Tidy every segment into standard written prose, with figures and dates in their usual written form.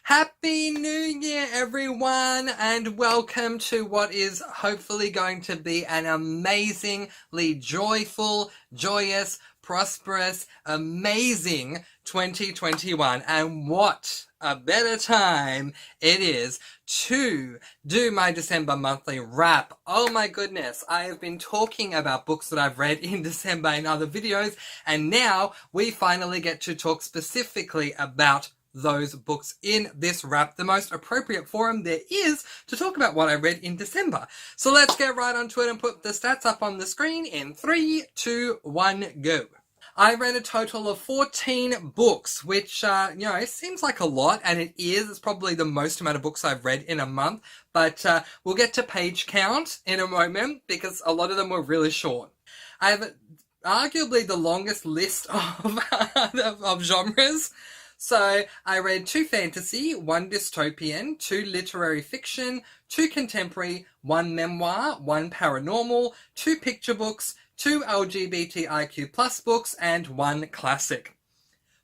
Happy New Year, everyone, and welcome to what is hopefully going to be an amazingly joyful, joyous, prosperous, amazing 2021. And what a better time it is to do my December monthly wrap. Oh my goodness, I have been talking about books that I've read in December in other videos, and now we finally get to talk specifically about those books in this wrap, the most appropriate forum there is to talk about what I read in December. So let's get right onto it and put the stats up on the screen in 3, 2, 1, go. I read a total of 14 books, which, it seems like a lot, and it is. It's probably the most amount of books I've read in a month, but we'll get to page count in a moment because a lot of them were really short. I have arguably the longest list of genres. So I read 2 fantasy, 1 dystopian, 2 literary fiction, 2 contemporary, 1 memoir, 1 paranormal, 2 picture books, 2 LGBTIQ plus books, and 1 classic.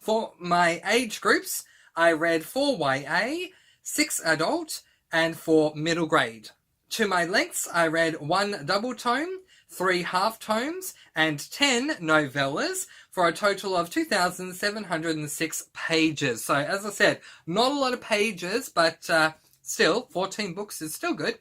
For my age groups, I read 4 YA, 6 adult, and 4 middle grade. To my lengths, I read 1 double tome, 3 half tomes, and 10 novellas, for a total of 2,706 pages. So, as I said, not a lot of pages, but still, 14 books is still good.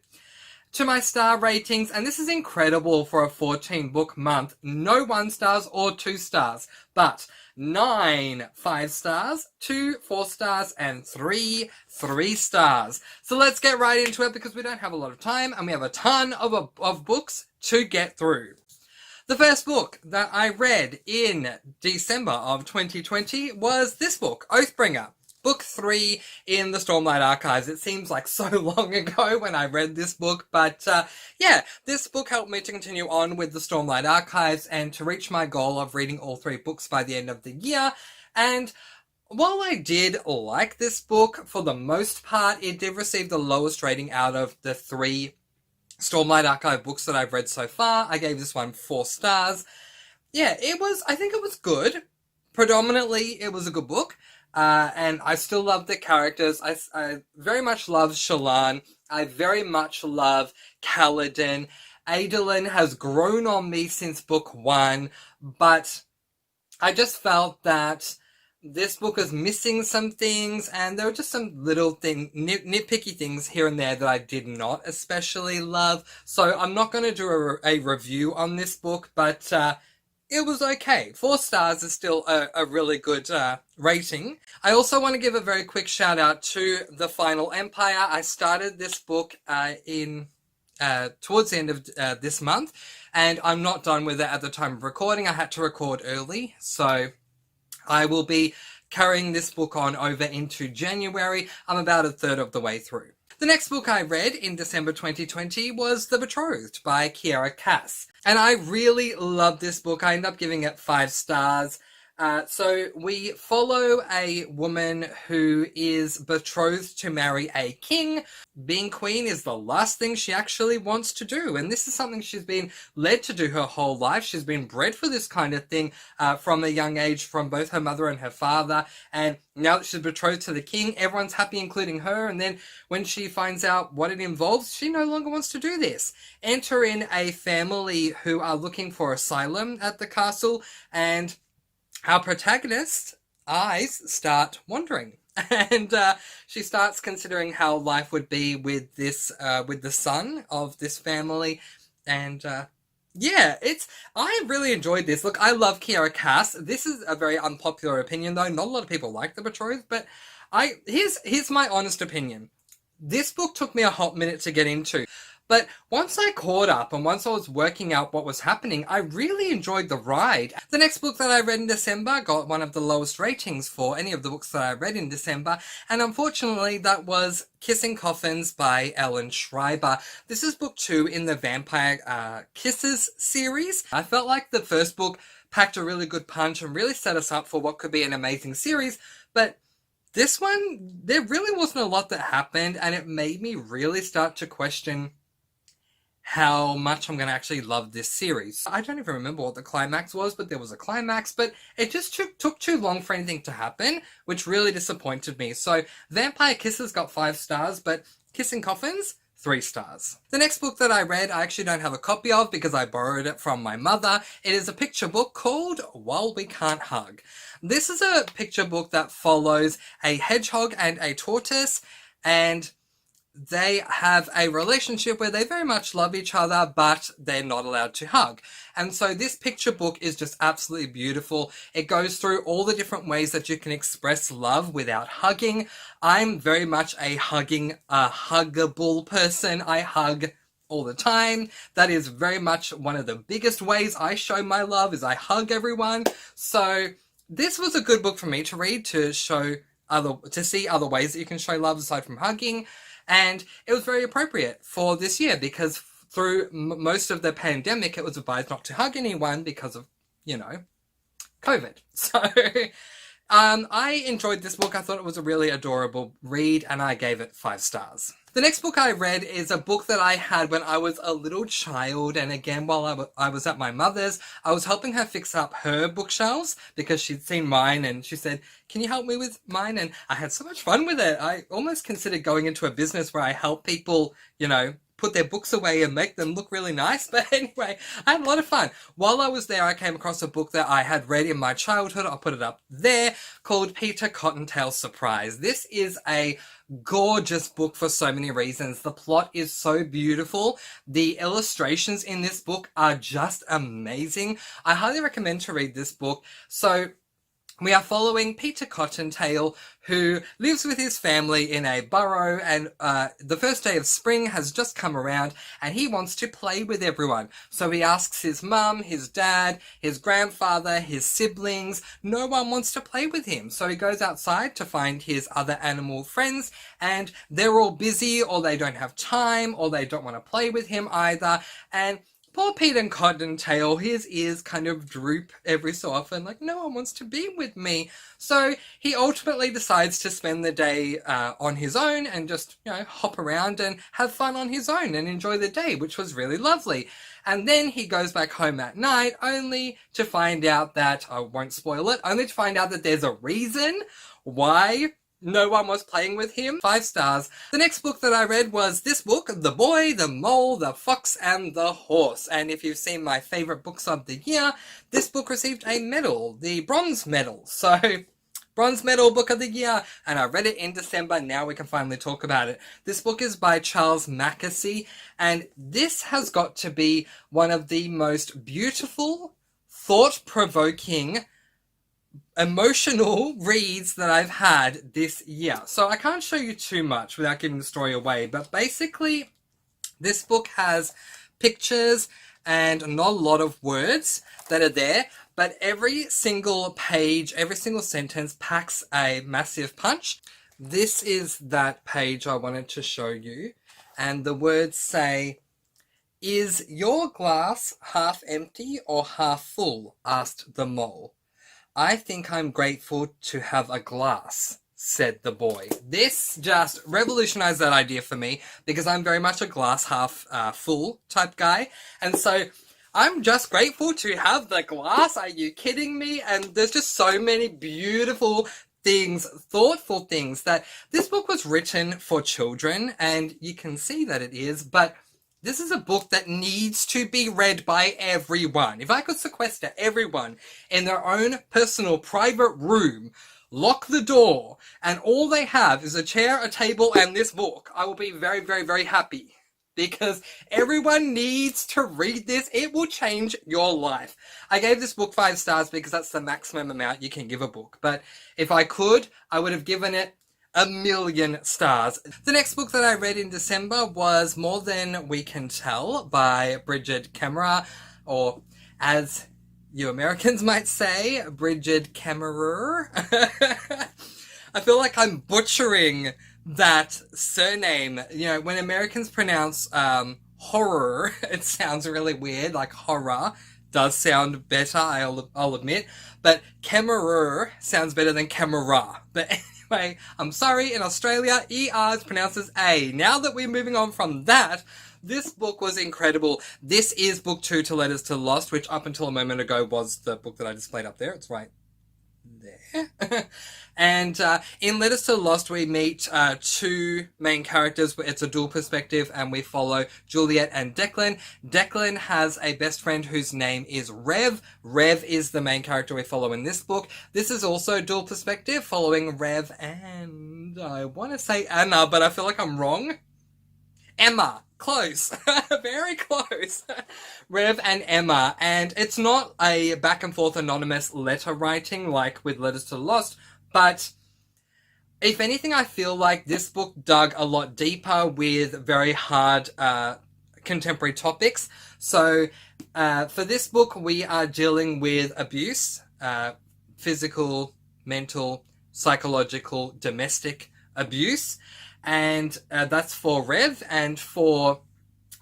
To my star ratings, and this is incredible for a 14-book month, no 1 stars or 2 stars, but 9 5 stars, 2 4 stars, and 3 3 stars. So let's get right into it because we don't have a lot of time and we have a ton of books to get through. The first book that I read in December of 2020 was this book, Oathbringer, book 3 in the Stormlight Archives. It seems like so long ago when I read this book, but this book helped me to continue on with the Stormlight Archives and to reach my goal of reading all 3 books by the end of the year. And while I did like this book, for the most part, it did receive the lowest rating out of the 3 Stormlight Archive books that I've read so far. I gave this one 4 stars. Yeah, I think it was good. Predominantly, it was a good book. And I still love the characters. I very much love Shallan. I very much love Kaladin. Adolin has grown on me since book 1, but I just felt that this book was missing some things, and there were just some little nitpicky things here and there that I did not especially love. So I'm not going to do a review on this book, but it was okay. 4 stars is still a really good rating. I also want to give a very quick shout out to The Final Empire. I started this book towards the end of this month, and I'm not done with it at the time of recording. I had to record early, so I will be carrying this book on over into January. I'm about a third of the way through. The next book I read in December 2020 was The Betrothed by Kiera Cass. And I really loved this book. I ended up giving it 5 stars. So we follow a woman who is betrothed to marry a king. Being queen is the last thing she actually wants to do. And this is something she's been led to do her whole life. She's been bred for this kind of thing from a young age from both her mother and her father. And now that she's betrothed to the king, everyone's happy, including her. And then when she finds out what it involves, she no longer wants to do this. Enter in a family who are looking for asylum at the castle, and our protagonist's eyes start wandering, and she starts considering how life would be with this, with the son of this family, and I really enjoyed this. Look, I love Kiera Cass. This is a very unpopular opinion, though. Not a lot of people like The Betrothed, but here's my honest opinion. This book took me a hot minute to get into. But once I caught up and once I was working out what was happening, I really enjoyed the ride. The next book that I read in December got one of the lowest ratings for any of the books that I read in December, and unfortunately that was Kissing Coffins by Ellen Schreiber. This is book 2 in the Vampire Kisses series. I felt like the first book packed a really good punch and really set us up for what could be an amazing series, but this one, there really wasn't a lot that happened, and it made me really start to question how much I'm going to actually love this series. I don't even remember what the climax was, but there was a climax, but it just took too long for anything to happen, which really disappointed me. So Vampire Kisses got 5 stars, but Kissing Coffins, 3 stars. The next book that I read, I actually don't have a copy of because I borrowed it from my mother. It is a picture book called While We Can't Hug. This is a picture book that follows a hedgehog and a tortoise, and they have a relationship where they very much love each other, but they're not allowed to hug. And so this picture book is just absolutely beautiful. It goes through all the different ways that you can express love without hugging. I'm very much a huggable person. I hug all the time. That is very much one of the biggest ways I show my love, is I hug everyone. So this was a good book for me to read, to see other ways that you can show love aside from hugging. And it was very appropriate for this year because through most of the pandemic, it was advised not to hug anyone because of, COVID. So I enjoyed this book. I thought it was a really adorable read, and I gave it 5 stars. The next book I read is a book that I had when I was a little child, and again, while I was at my mother's, I was helping her fix up her bookshelves because she'd seen mine, and she said, "Can you help me with mine?" And I had so much fun with it. I almost considered going into a business where I help people, put their books away and make them look really nice. But anyway, I had a lot of fun. While I was there, I came across a book that I had read in my childhood. I'll put it up there, called Peter Cottontail's Surprise. This is a gorgeous book for so many reasons. The plot is so beautiful. The illustrations in this book are just amazing. I highly recommend to read this book. So we are following Peter Cottontail, who lives with his family in a burrow, and the first day of spring has just come around, and he wants to play with everyone. So he asks his mum, his dad, his grandfather, his siblings. No one wants to play with him. So he goes outside to find his other animal friends, and they're all busy, or they don't have time, or they don't want to play with him either. And poor Peter Cottontail, his ears kind of droop every so often, like, no one wants to be with me. So he ultimately decides to spend the day on his own and just, hop around and have fun on his own and enjoy the day, which was really lovely. And then he goes back home at night only to find out that, I won't spoil it, only to find out that there's a reason why no one was playing with him. 5 stars. The next book that I read was this book, The Boy, the Mole, the Fox, and the Horse. And if you've seen my favourite books of the year, this book received a medal, the bronze medal. So, bronze medal book of the year, and I read it in December. Now we can finally talk about it. This book is by Charles Mackesy, and this has got to be one of the most beautiful, thought-provoking, emotional reads that I've had this year. So I can't show you too much without giving the story away, but basically this book has pictures and not a lot of words that are there, but every single page, every single sentence packs a massive punch. This is that page I wanted to show you, and the words say, "Is your glass half empty or half full?" asked the mole. "I think I'm grateful to have a glass," said the boy. This just revolutionized that idea for me because I'm very much a glass half full type guy. And so I'm just grateful to have the glass. Are you kidding me? And there's just so many beautiful things, thoughtful things, that this book was written for children, and you can see that it is, but this is a book that needs to be read by everyone. If I could sequester everyone in their own personal private room, lock the door, and all they have is a chair, a table, and this book, I will be very, very, very happy. Because everyone needs to read this. It will change your life. I gave this book 5 stars because that's the maximum amount you can give a book. But if I could, I would have given it 1,000,000 stars. The next book that I read in December was More Than We Can Tell by Bridget Kemmerer, or as you Americans might say, Bridget Kemmerer. I feel like I'm butchering that surname. When Americans pronounce horror, it sounds really weird, like horror does sound better, I'll admit, but Kemmerer sounds better than Kemmerer. But anyway, I'm sorry, in Australia, ER is pronounced as A. Now that we're moving on from that, This book was incredible. This is book 2 to Letters to the Lost, which up until a moment ago was the book that I displayed up there. It's right there. And in Letters to the Lost, we meet two main characters. It's a dual perspective, and we follow Juliet and Declan. Declan has a best friend whose name is Rev. Rev is the main character we follow in this book. This is also dual perspective, following Rev and I want to say Anna, but I feel like I'm wrong. Emma. Close. Very close. Rev and Emma. And it's not a back and forth anonymous letter writing like with Letters to the Lost, but if anything, I feel like this book dug a lot deeper with very hard contemporary topics. So for this book, we are dealing with abuse, physical, mental, psychological, domestic abuse. And that's for Rev. And for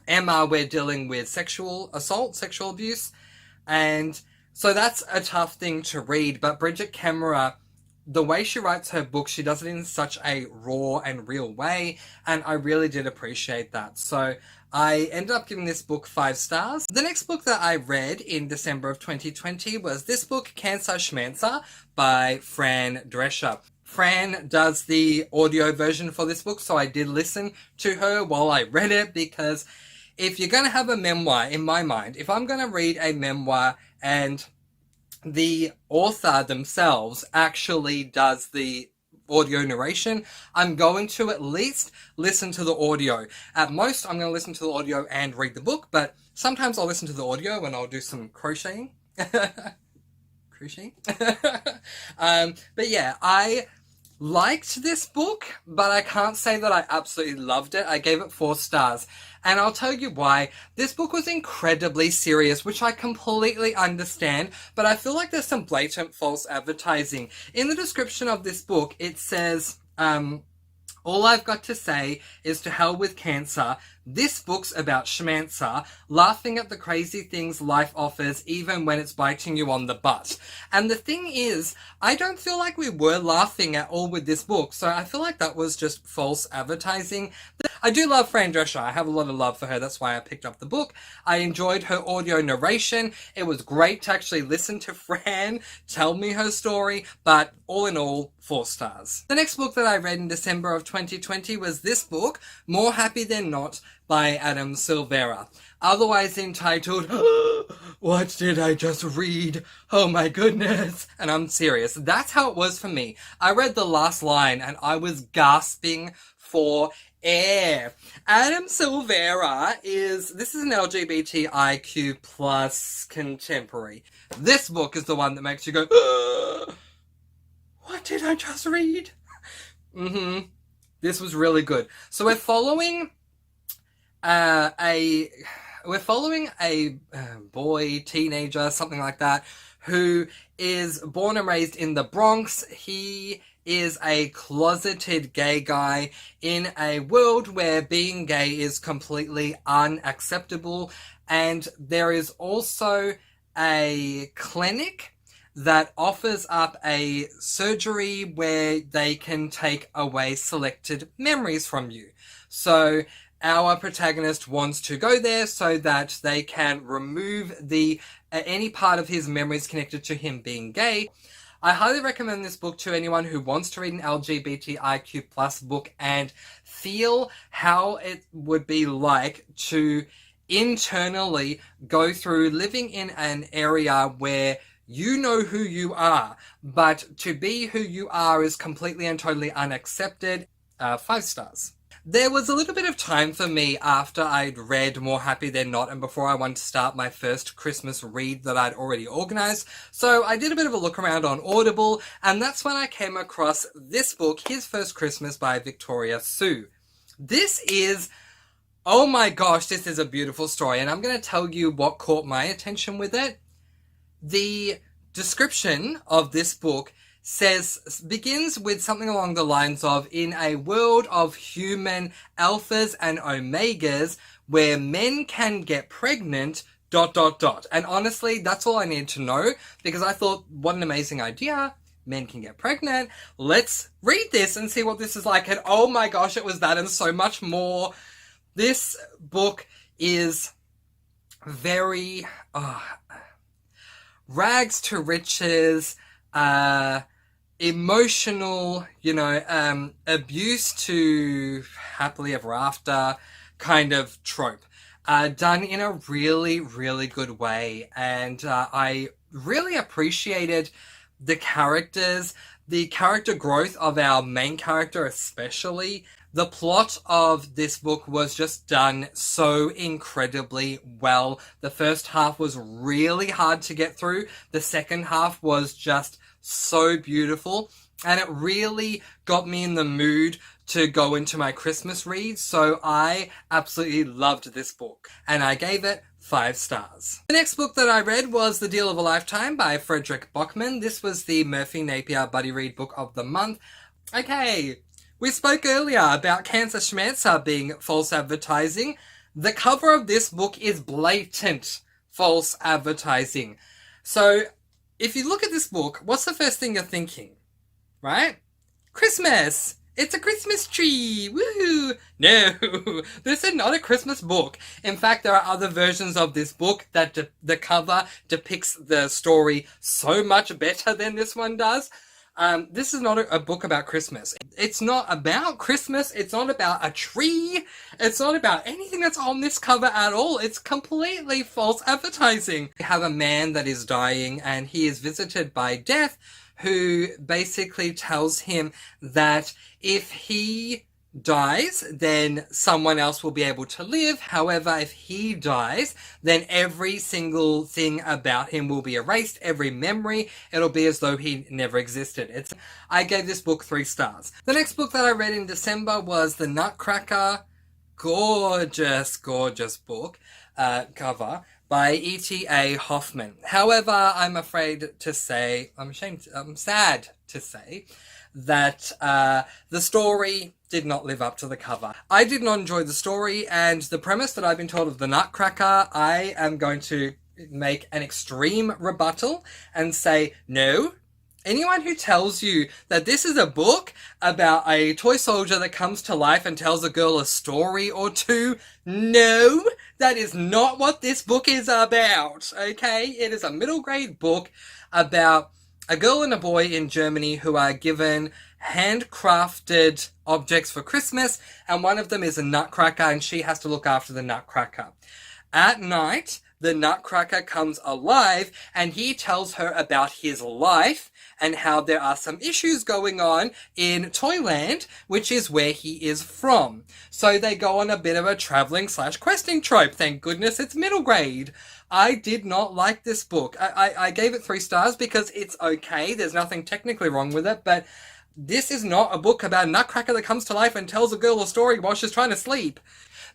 Emma, we're dealing with sexual assault, sexual abuse. And so that's a tough thing to read. But Bridget Kemmerer, the way she writes her book, she does it in such a raw and real way. And I really did appreciate that. So I ended up giving this book 5 stars. The next book that I read in December of 2020 was this book, Cancer Schmancer, by Fran Drescher. Fran does the audio version for this book, so I did listen to her while I read it, because if you're going to have a memoir, in my mind, if I'm going to read a memoir and the author themselves actually does the audio narration, I'm going to at least listen to the audio. At most, I'm going to listen to the audio and read the book, but sometimes I'll listen to the audio and I'll do some crocheting. Crocheting? But yeah, I liked this book, but I can't say that I absolutely loved it. I gave it 4 stars. And I'll tell you why. This book was incredibly serious, which I completely understand, but I feel like there's some blatant false advertising. In the description of this book, it says, all I've got to say is to hell with cancer. This book's about schmancer, laughing at the crazy things life offers even when it's biting you on the butt. And the thing is, I don't feel like we were laughing at all with this book, so I feel like that was just false advertising. I do love Fran Drescher. I have a lot of love for her. That's why I picked up the book. I enjoyed her audio narration. It was great to actually listen to Fran tell me her story, but all in all, 4 stars. The next book that I read in December of 2020 was this book, More Happy Than Not, by Adam Silvera, otherwise entitled, What Did I Just Read? Oh my goodness. And I'm serious. That's how it was for me. I read the last line and I was gasping for air. Adam Silvera this is an LGBTIQ plus contemporary. This book is the one that makes you go, what did I just read? This was really good. So we're following a boy, teenager, something like that, who is born and raised in the Bronx. He is a closeted gay guy in a world where being gay is completely unacceptable. And there is also a clinic that offers up a surgery where they can take away selected memories from you. So our protagonist wants to go there so that they can remove any part of his memories connected to him being gay. I highly recommend this book to anyone who wants to read an LGBTIQ plus book and feel how it would be like to internally go through living in an area where you know who you are, but to be who you are is completely and totally unaccepted. 5 stars. There was a little bit of time for me after I'd read More Happy Than Not and before I wanted to start my first Christmas read that I'd already organised. So I did a bit of a look around on Audible, and that's when I came across this book, His First Christmas by Victoria Sue. This is, oh my gosh, this is a beautiful story, and I'm going to tell you what caught my attention with it. The description of this book begins with something along the lines of, in a world of human alphas and omegas where men can get pregnant, ... And honestly, that's all I needed to know, because I thought, what an amazing idea. Men can get pregnant. Let's read this and see what this is like. And oh my gosh, it was that and so much more. This book is very rags to riches, emotional, abuse to happily ever after kind of trope. Done in a really, really good way. And I really appreciated the characters, the character growth of our main character, especially. The plot of this book was just done so incredibly well. The first half was really hard to get through. The second half was just so beautiful. And it really got me in the mood to go into my Christmas read. So I absolutely loved this book. And I gave it 5 stars. The next book that I read was The Deal of a Lifetime by Frederick Bachman. This was the Murphy Napier Buddy Read Book of the Month. Okay, we spoke earlier about Cancer Schmancer being false advertising. The cover of this book is blatant false advertising. So if you look at this book, what's the first thing you're thinking? Right? Christmas! It's a Christmas tree! Woohoo! No, this is not a Christmas book. In fact, there are other versions of this book that the cover depicts the story so much better than this one does. This is not a book about Christmas. It's not about Christmas. It's not about a tree. It's not about anything that's on this cover at all. It's completely false advertising. We have a man that is dying and he is visited by death, who basically tells him that if he dies, then someone else will be able to live. However, if he dies, then every single thing about him will be erased, every memory. It'll be as though he never existed. I gave this book 3 stars. The next book that I read in December was The Nutcracker. Gorgeous, gorgeous book cover by E.T.A. Hoffman. However, I'm sad to say that the story did not live up to the cover. I did not enjoy the story, and the premise that I've been told of The Nutcracker, I am going to make an extreme rebuttal and say no. Anyone who tells you that this is a book about a toy soldier that comes to life and tells a girl a story or two, no, that is not what this book is about, okay? It is a middle grade book about a girl and a boy in Germany who are given handcrafted objects for Christmas, and one of them is a nutcracker, and she has to look after the nutcracker. At night, the nutcracker comes alive, and he tells her about his life and how there are some issues going on in Toyland, which is where he is from. So they go on a bit of a traveling/questing trope. Thank goodness it's middle grade. I did not like this book. I gave it 3 stars because it's okay. There's nothing technically wrong with it, but this is not a book about a nutcracker that comes to life and tells a girl a story while she's trying to sleep.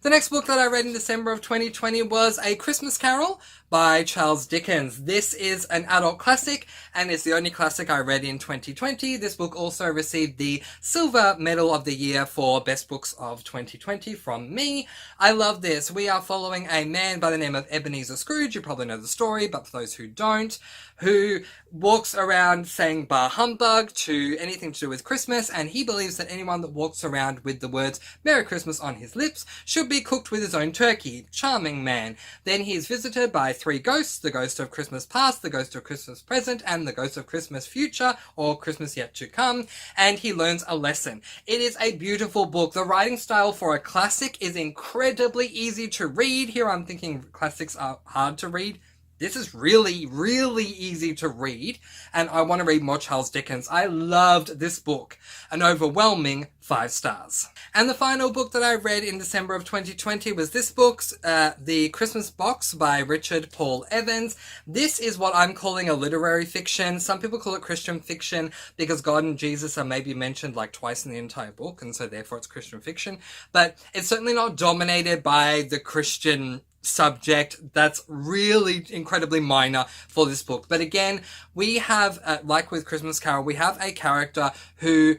The next book that I read in December of 2020 was A Christmas Carol by Charles Dickens. This is an adult classic, and it's the only classic I read in 2020. This book also received the Silver Medal of the Year for Best Books of 2020 from me. I love this. We are following a man by the name of Ebenezer Scrooge. You probably know the story, but for those who don't, who walks around saying bar humbug to anything to do with Christmas, and he believes that anyone that walks around with the words Merry Christmas on his lips should be cooked with his own turkey. Charming man. Then he is visited by 3 ghosts, the ghost of Christmas past, the ghost of Christmas present, and the ghost of Christmas future, or Christmas yet to come, and he learns a lesson. It is a beautiful book. The writing style for a classic is incredibly easy to read. Here I'm thinking classics are hard to read. This is really, really easy to read, and I want to read more Charles Dickens. I loved this book. An overwhelming 5 stars. And the final book that I read in December of 2020 was this book, The Christmas Box by Richard Paul Evans. This is what I'm calling a literary fiction. Some people call it Christian fiction because God and Jesus are maybe mentioned like twice in the entire book, and so therefore it's Christian fiction. But it's certainly not dominated by the Christian subject. That's really incredibly minor for this book. But again, we have, like with Christmas Carol, we have a character who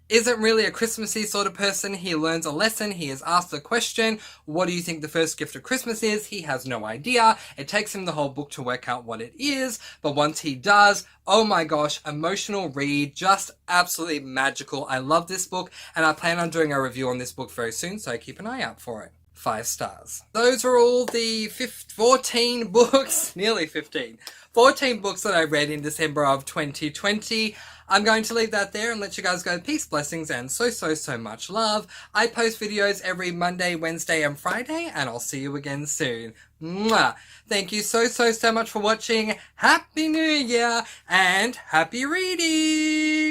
isn't really a Christmassy sort of person. He learns a lesson. He is asked a question. What do you think the first gift of Christmas is? He has no idea. It takes him the whole book to work out what it is. But once he does, oh my gosh, emotional read, just absolutely magical. I love this book, and I plan on doing a review on this book very soon, so keep an eye out for it. 5 stars. Those are all the 14 books, nearly 15, 14 books that I read in December of 2020. I'm going to leave that there and let you guys go. Peace, blessings, and so much love. I post videos every Monday, Wednesday, and Friday, and I'll see you again soon. Mwah. Thank you so much for watching. Happy New Year, and happy reading!